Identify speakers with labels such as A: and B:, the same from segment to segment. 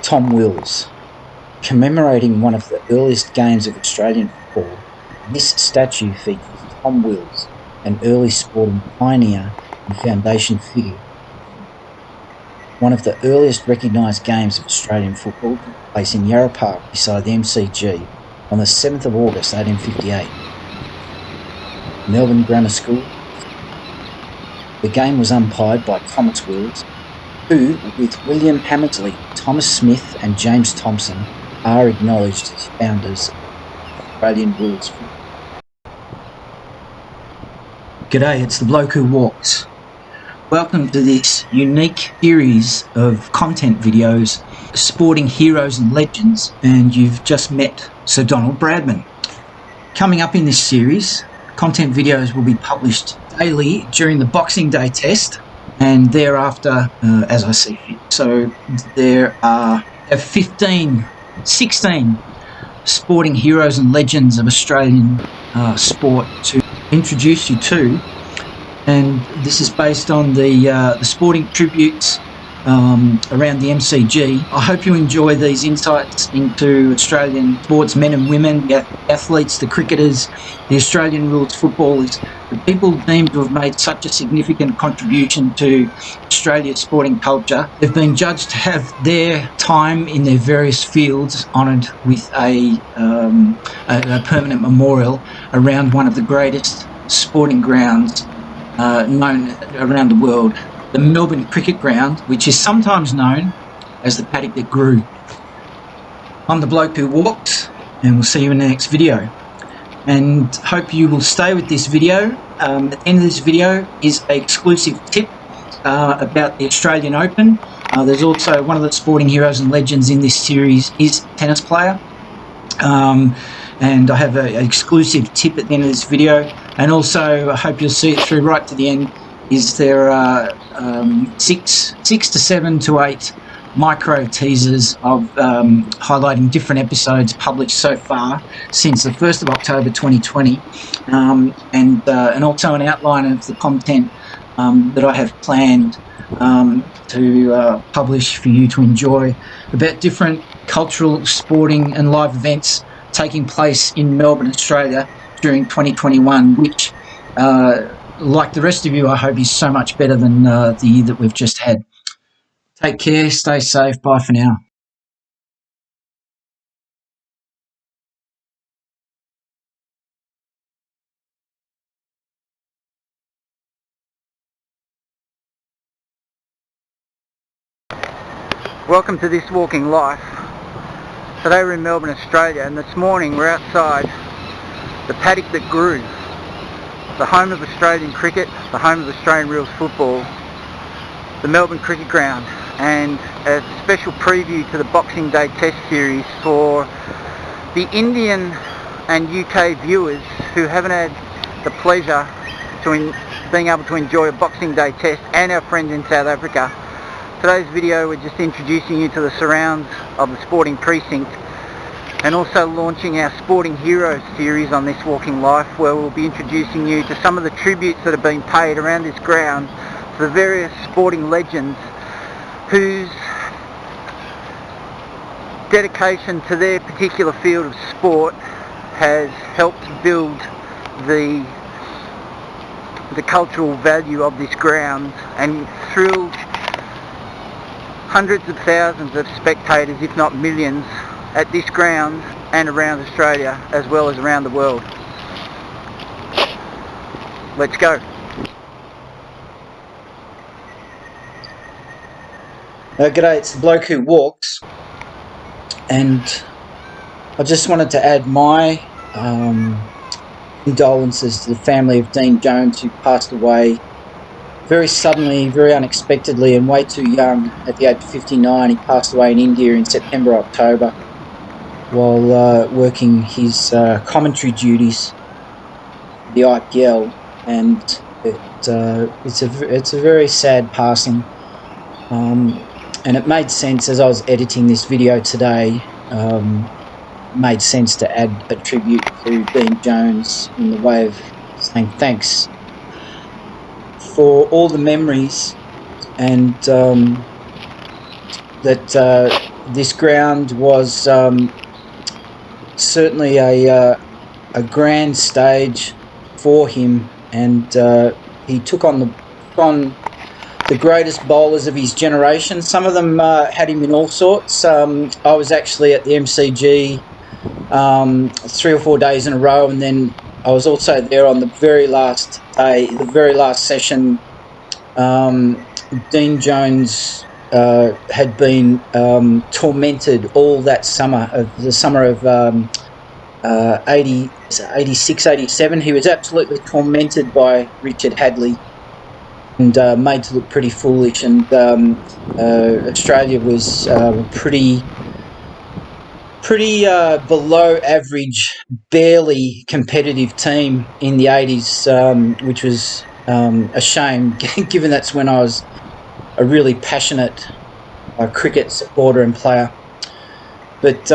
A: Tom Wills, commemorating one of the earliest games of Australian football. This statue features Tom Wills, an early sporting pioneer and foundation figure. One of the earliest recognised games of Australian football took place in Yarra Park beside the MCG on the 7th of August 1858. Melbourne Grammar School. The game was umpired by Thomas Wills, who, with William Hammersley, Thomas Smith and James Thompson, are acknowledged as founders of Australian rules. G'day, it's the bloke who walks. Welcome to this unique series of content videos, sporting heroes and legends, and you've just met Sir Donald Bradman. Coming up in this series, content videos will be published daily during the Boxing Day test and thereafter as I see fit. So there are 16 sporting heroes and legends of Australian sport to introduce you to, and this is based on the sporting tributes around the MCG. I hope you enjoy these insights into Australian sports, men and women, the athletes, the cricketers, the Australian rules footballers, the people deemed to have made such a significant contribution to Australia's sporting culture. They've been judged to have their time in their various fields honoured with a permanent memorial around one of the greatest sporting grounds known around the world, the Melbourne Cricket Ground, which is sometimes known as the paddock that grew. I'm the bloke who walks, and we'll see you in the next video. And hope you will stay with this video. At the end of this video is an exclusive tip about the Australian Open. There's also one of the sporting heroes and legends in this series is a tennis player. And I have an exclusive tip at the end of this video, and also I hope you'll see it through right to the end. Is there are 6 to 7 to 8 micro teasers of highlighting different episodes published so far since the 1st of October 2020, and also an outline of the content that I have planned to publish for you to enjoy about different cultural, sporting and live events taking place in Melbourne, Australia during 2021, which like the rest of you, I hope is so much better than the year that we've just had. Take care, stay safe, bye for now.
B: Welcome to This Walking Life. Today we're in Melbourne, Australia, and this morning we're outside the paddock that grew, the home of Australian cricket, the home of Australian rules football, the Melbourne Cricket Ground, and a special preview to the Boxing Day test series for the Indian and UK viewers who haven't had the pleasure to being able to enjoy a Boxing Day test, and our friends in South Africa. Today's video, we're just introducing you to the surrounds of the sporting precinct, and also launching our Sporting Heroes series on This Walking Life, where we'll be introducing you to some of the tributes that have been paid around this ground to the various sporting legends whose dedication to their particular field of sport has helped build the cultural value of this ground and thrilled hundreds of thousands of spectators, if not millions, at this ground and around Australia as well as around the world. Let's go.
A: G'day, it's the bloke who walks, and I just wanted to add my condolences to the family of Dean Jones, who passed away very suddenly, very unexpectedly, and way too young at the age of 59. He passed away in India in September, October, while working his commentary duties for the IPL, and it's a very sad passing. And it made sense as I was editing this video today. Made sense to add a tribute to Dean Jones in the way of saying thanks for all the memories and that this ground was certainly a grand stage for him, and he took on the greatest bowlers of his generation. Some of them had him in all sorts. I was actually at the MCG 3 or 4 days in a row, and then I was also there on the very last day, the very last session. Dean Jones had been tormented all that summer, of the summer of 86, 87. He was absolutely tormented by Richard Hadley and made to look pretty foolish. And Australia was pretty below average, barely competitive team in the 80s, which was a shame, given that's when I was a really passionate cricket supporter and player. But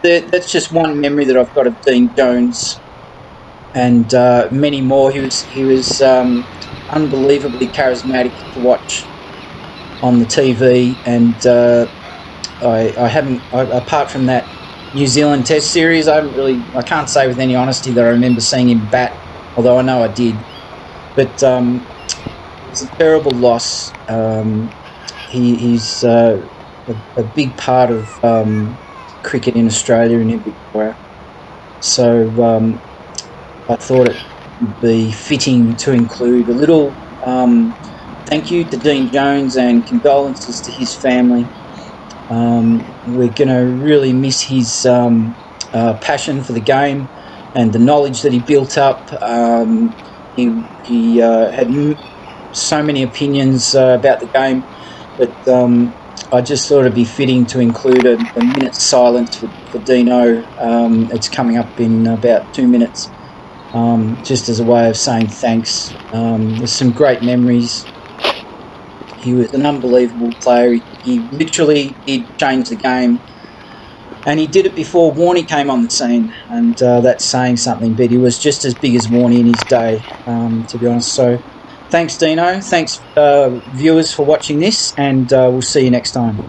A: that's just one memory that I've got of Dean Jones, and many more. He was unbelievably charismatic to watch on the TV, and I haven't, apart from that New Zealand Test series, I can't say with any honesty that I remember seeing him bat, although I know I did. But it was a terrible loss. He's a big part of cricket in Australia and in Victoria. So I thought it would be fitting to include a little thank you to Dean Jones and condolences to his family. We're going to really miss his passion for the game and the knowledge that he built up. He had so many opinions about the game, but I just thought it'd be fitting to include a minute's silence for Deano. It's coming up in about 2 minutes, just as a way of saying thanks. There's some great memories. He was an unbelievable player. He literally did change the game, and he did it before Warnie came on the scene, and that's saying something, but he was just as big as Warnie in his day, to be honest. So thanks, Deano. Thanks, viewers, for watching this, and we'll see you next time.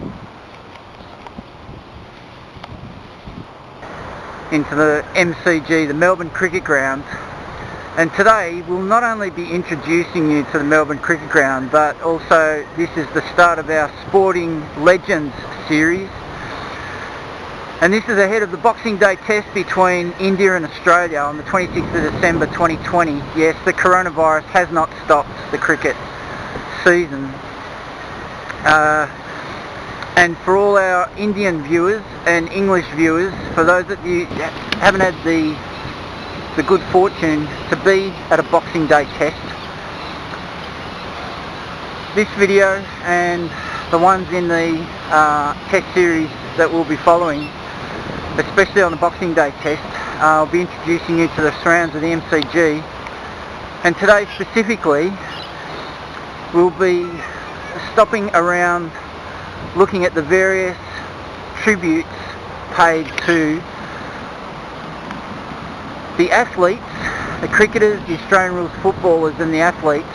B: Into the MCG, the Melbourne Cricket Ground. And today we'll not only be introducing you to the Melbourne Cricket Ground, but also this is the start of our Sporting Legends series. And this is ahead of the Boxing Day Test between India and Australia on the 26th of December 2020. Yes, the coronavirus has not stopped the cricket season. And for all our Indian viewers and English viewers, for those that you haven't had the good fortune to be at a Boxing Day Test, this video and the ones in the Test series that we'll be following, especially on the Boxing Day Test, I'll be introducing you to the surrounds of the MCG. And today specifically we'll be stopping around looking at the various tributes paid to the athletes, the cricketers, the Australian rules footballers and the athletes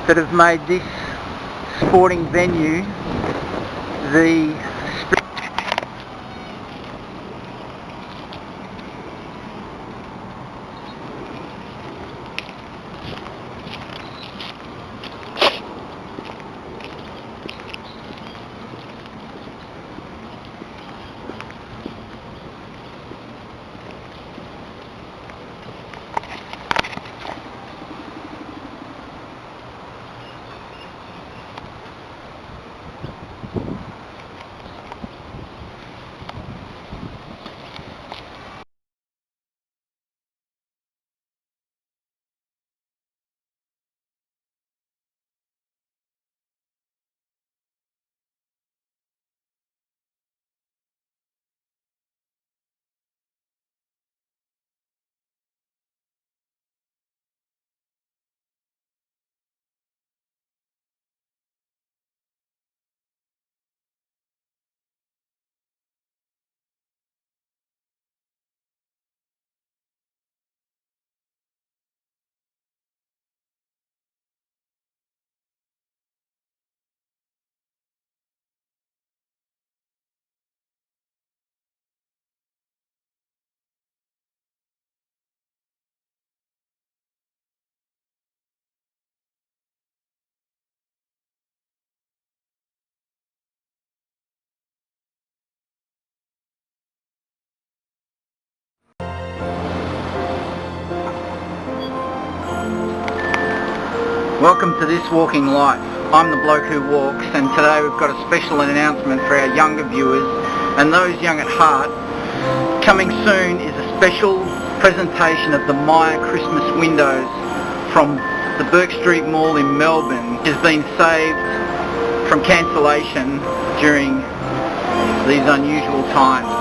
B: that have made this sporting venue the Welcome to This Walking Life. I'm the bloke who walks, and today we've got a special announcement for our younger viewers and those young at heart. Coming soon is a special presentation of the Maya Christmas windows from the Burke Street Mall in Melbourne. It has been saved from cancellation during these unusual times.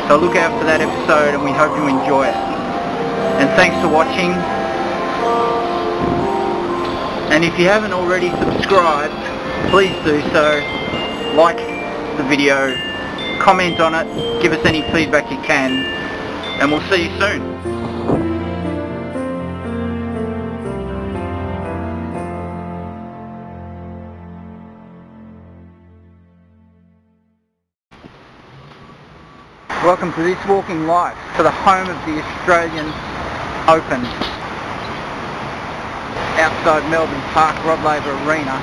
B: So look out for that episode and we hope you enjoy it. And thanks for watching. And if you haven't already subscribed, please do so. Like the video, comment on it, give us any feedback you can, and we'll see you soon. Welcome to This Walking Life, to the home of the Australian Open, outside Melbourne Park, Rod Laver Arena.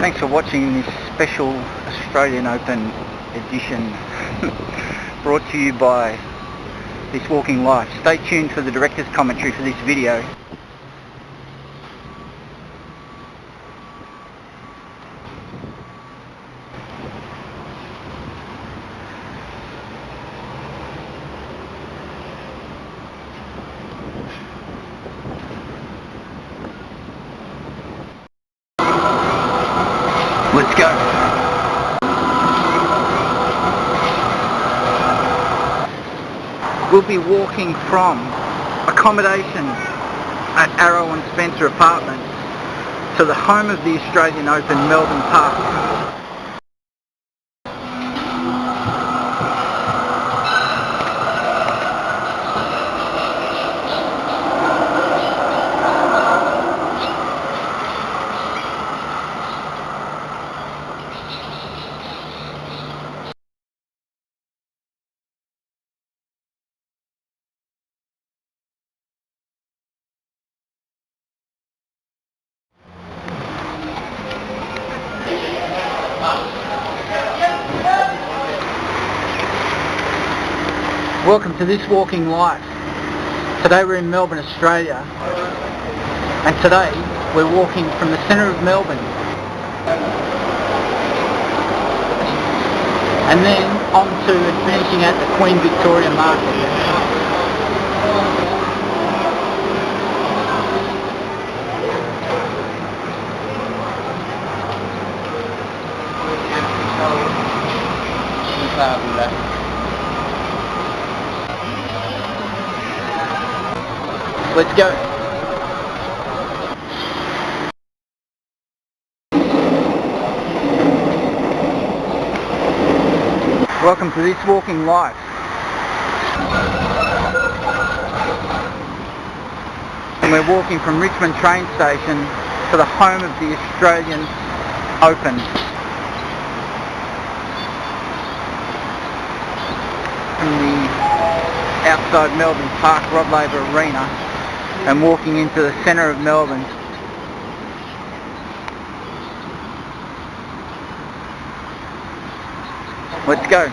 B: Thanks for watching this special Australian Open edition brought to you by This Walking Life. Stay tuned for the director's commentary for this video. Let's go. We'll be walking from accommodation at Arrow and Spencer Apartments to the home of the Australian Open, Melbourne Park. Welcome to This Walking Life. Today we're in Melbourne, Australia, and today we're walking from the centre of Melbourne and then on to finishing at the Queen Victoria Market. Let's go. Welcome to This Walking Life. And we're walking from Richmond train station to the home of the Australian Open. From the outside Melbourne Park, Rod Laver Arena, and walking into the centre of Melbourne. Let's go.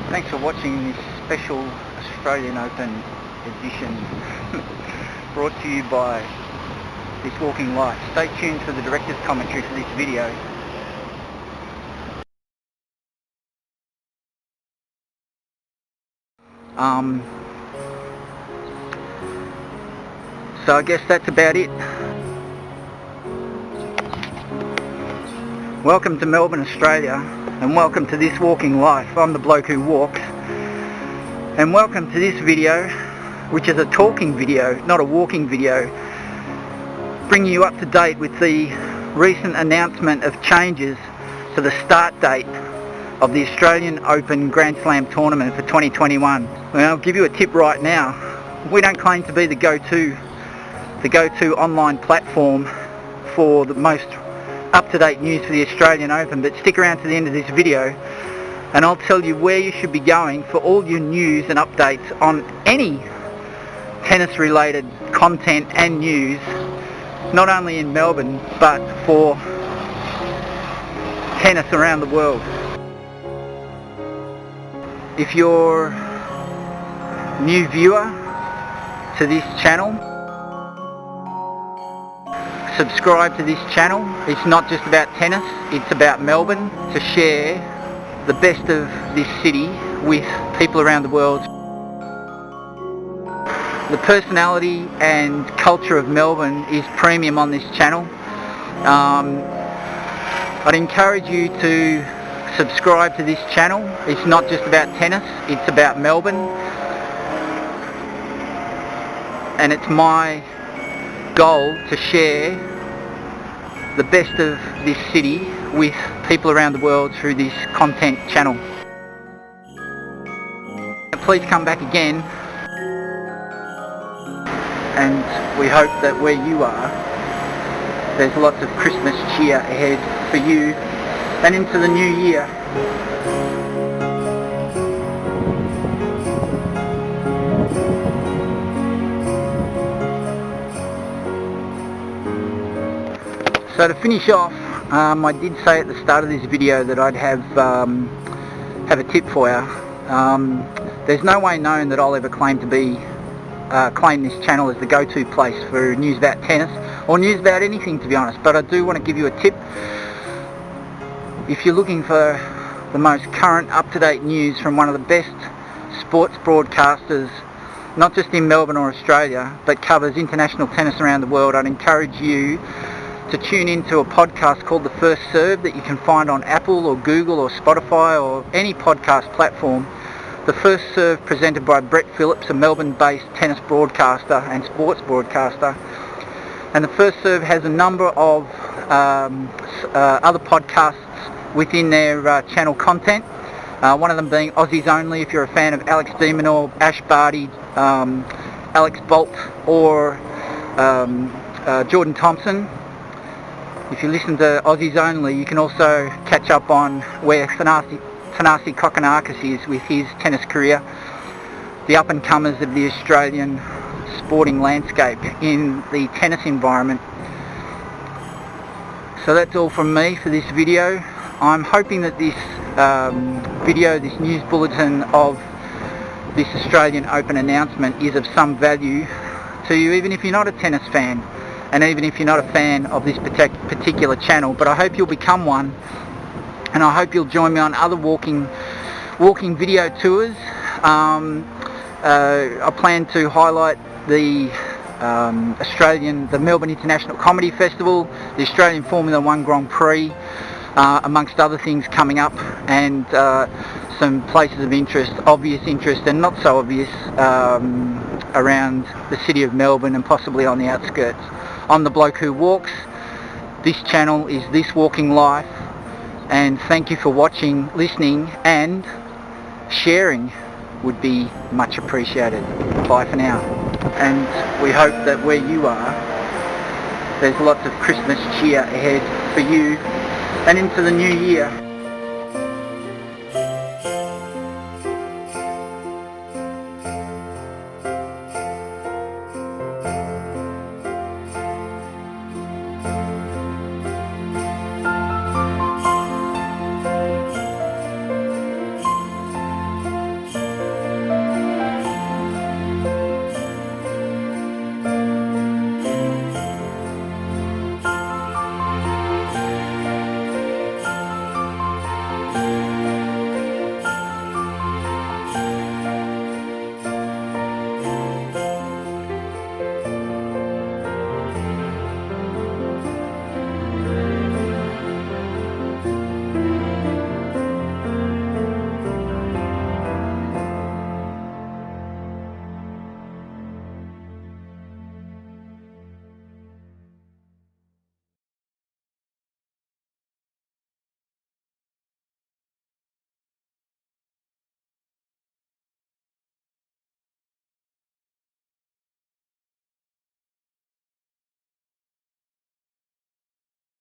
B: Thanks for watching this special Australian Open edition brought to you by This Walking Life. Stay tuned for the director's commentary for this video. So I guess that's about it. Welcome to Melbourne, Australia. and welcome to This Walking Life. I'm the bloke who walks, and welcome to this video, which is a talking video, not a walking video, bringing you up to date with the recent announcement of changes to the start date of the Australian Open Grand Slam tournament for 2021. Well, I'll give you a tip right now. We don't claim to be the go-to online platform for the most up-to-date news for the Australian Open, but stick around to the end of this video and I'll tell you where you should be going for all your news and updates on any tennis related content and news, not only in Melbourne but for tennis around the world. If you're a new viewer to this channel, subscribe to this channel. It's not just about tennis, it's about Melbourne, to share the best of this city with people around the world. The personality and culture of Melbourne is premium on this channel. I'd encourage you to subscribe to this channel. It's not just about tennis, it's about Melbourne, and it's my goal to share the best of this city with people around the world through this content channel. Please come back again, and we hope that where you are, there's lots of Christmas cheer ahead for you and into the new year. So to finish off, I did say at the start of this video that I'd have a tip for you. There's no way known that I'll ever claim this channel as the go-to place for news about tennis or news about anything, to be honest, but I do want to give you a tip. If you're looking for the most current up-to-date news from one of the best sports broadcasters, not just in Melbourne or Australia, but covers international tennis around the world, I'd encourage you to tune into a podcast called The First Serve that you can find on Apple or Google or Spotify or any podcast platform. The First Serve, presented by Brett Phillips, a Melbourne-based tennis broadcaster and sports broadcaster. And The First Serve has a number of other podcasts within their channel content. One of them being Aussies Only, if you're a fan of Alex Deano, Ash Barty, Alex Bolt or Jordan Thompson. If you listen to Aussies Only, you can also catch up on where Thanasi Kokkinakis is with his tennis career, the up-and-comers of the Australian sporting landscape in the tennis environment. So that's all from me for this video. I'm hoping that this video, this news bulletin of this Australian Open announcement is of some value to you, even if you're not a tennis fan and even if you're not a fan of this particular channel. But I hope you'll become one, and I hope you'll join me on other walking video tours. I plan to highlight the Melbourne International Comedy Festival, the Australian Formula 1 Grand Prix, amongst other things coming up, and some places of interest, obvious interest and not so obvious, around the city of Melbourne and possibly on the outskirts. I'm the bloke who walks. This channel is This Walking Life, and thank you for watching, listening and sharing would be much appreciated. Bye for now, and we hope that where you are, there's lots of Christmas cheer ahead for you and into the new year.